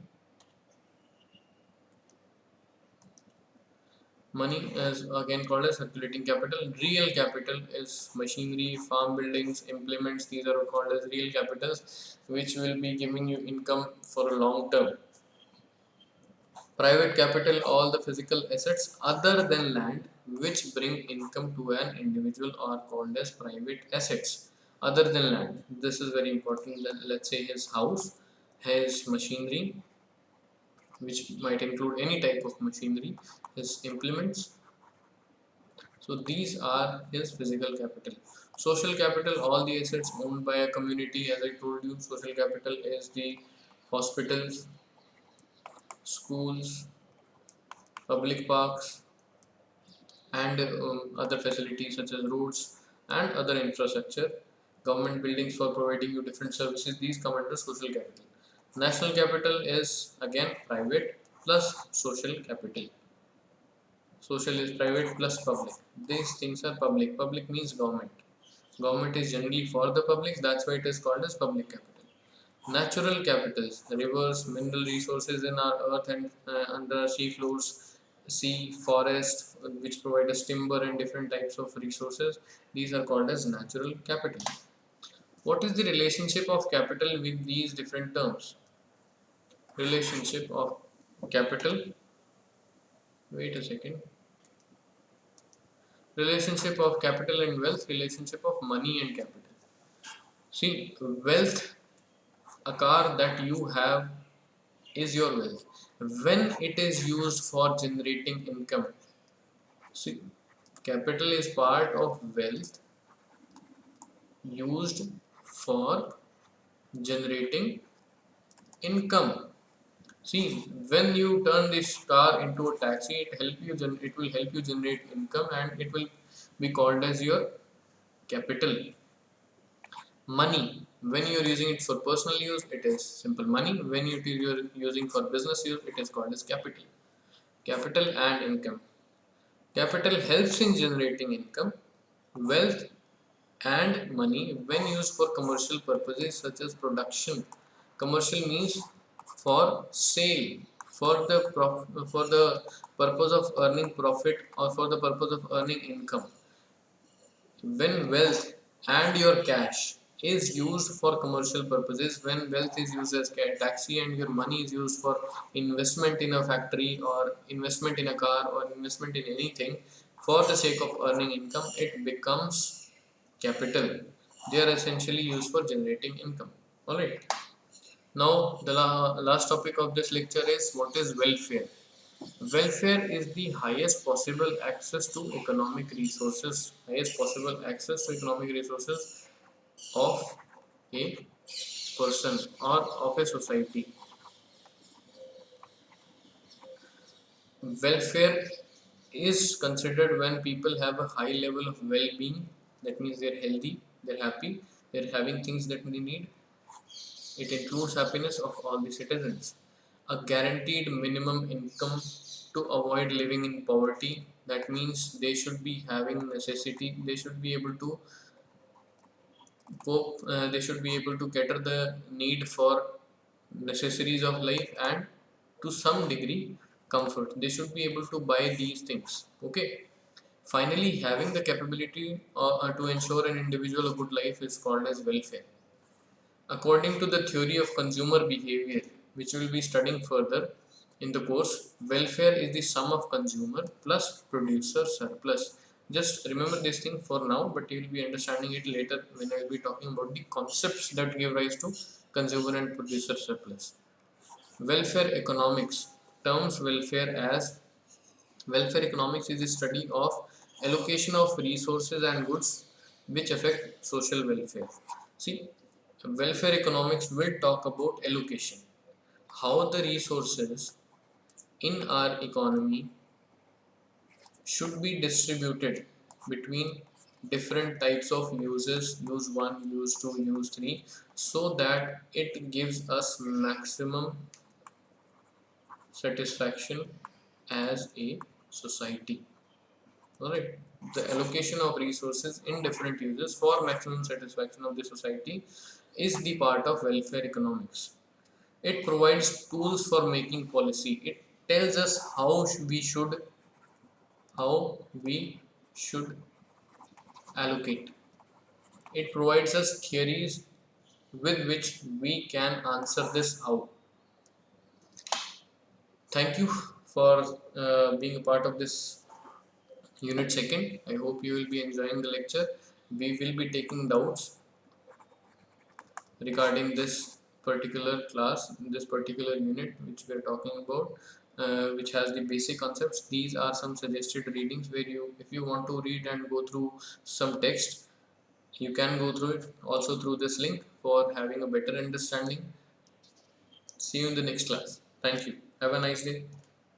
Money is again called as circulating capital. Real capital is machinery, farm buildings, implements. These are called as real capitals, which will be giving you income for a long term. Private capital, all the physical assets other than land which bring income to an individual are called as private assets. Other than land, this is very important. Let's say his house, his machinery, which might include any type of machinery, his implements. So these are his physical capital. Social capital, all the assets owned by a community. As I told you, social capital is the hospitals, schools, public parks, and other facilities such as roads and other infrastructure. Government buildings for providing you different services. These come under social capital. National capital is again private plus social capital. Social is private plus public. These things are public. Public means government. Government is generally for the public, that's why it is called as public capital. Natural capitals, rivers, mineral resources in our earth and under sea floors, sea, forest, which provide us timber and different types of resources. These are called as natural capital. What is the relationship of capital with these different terms? Relationship of capital. Wait a second. Relationship of capital and wealth. Relationship of money and capital. See, wealth, a car that you have is your wealth when it is used for generating income. See, capital is part of wealth used for generating income. See, when you turn this car into a taxi, it will help you generate income, and it will be called as your capital. Money, when you are using it for personal use, it is simple money. When you are using for business use, it is called as capital. Capital and income. Capital helps in generating income, wealth, and money when used for commercial purposes such as production. Commercial means for sale, for the purpose of earning profit, or for the purpose of earning income. When wealth and your cash is used for commercial purposes, when wealth is used as taxi and your money is used for investment in a factory or investment in a car or investment in anything for the sake of earning income, it becomes capital. They are essentially used for generating income. Alright. Now the last topic of this lecture is what is welfare. Welfare is the highest possible access to economic resources. Highest possible access to economic resources of a person or of a society. Welfare is considered when people have a high level of well-being. That means they're healthy, they're happy, they're having things that they need. It includes happiness of all the citizens. A guaranteed minimum income to avoid living in poverty. That means they should be having necessity. They should be able to cope. They should be able to cater the need for necessaries of life and to some degree comfort. They should be able to buy these things. Okay. Finally, having the capability to ensure an individual a good life is called as welfare. According to the theory of consumer behavior, which we will be studying further in the course, welfare is the sum of consumer plus producer surplus. Just remember this thing for now, but you will be understanding it later when I will be talking about the concepts that give rise to consumer and producer surplus. Welfare economics terms welfare economics is the study of allocation of resources and goods which affect social welfare. See, welfare economics will talk about allocation, how the resources in our economy should be distributed between different types of uses, use 1, use 2, use 3, so that it gives us maximum satisfaction as a society. Alright, the allocation of resources in different uses for maximum satisfaction of the society is the part of welfare economics. It provides tools for making policy. It tells us how we should allocate. It provides us theories with which we can answer this how. Thank you for being a part of this unit second. I hope you will be enjoying the lecture. We will be taking doubts regarding this particular class, this particular unit which we are talking about, which has the basic concepts. These are some suggested readings where if you want to read and go through some text, you can go through it also through this link for having a better understanding. See you in the next class. Thank you. Have a nice day.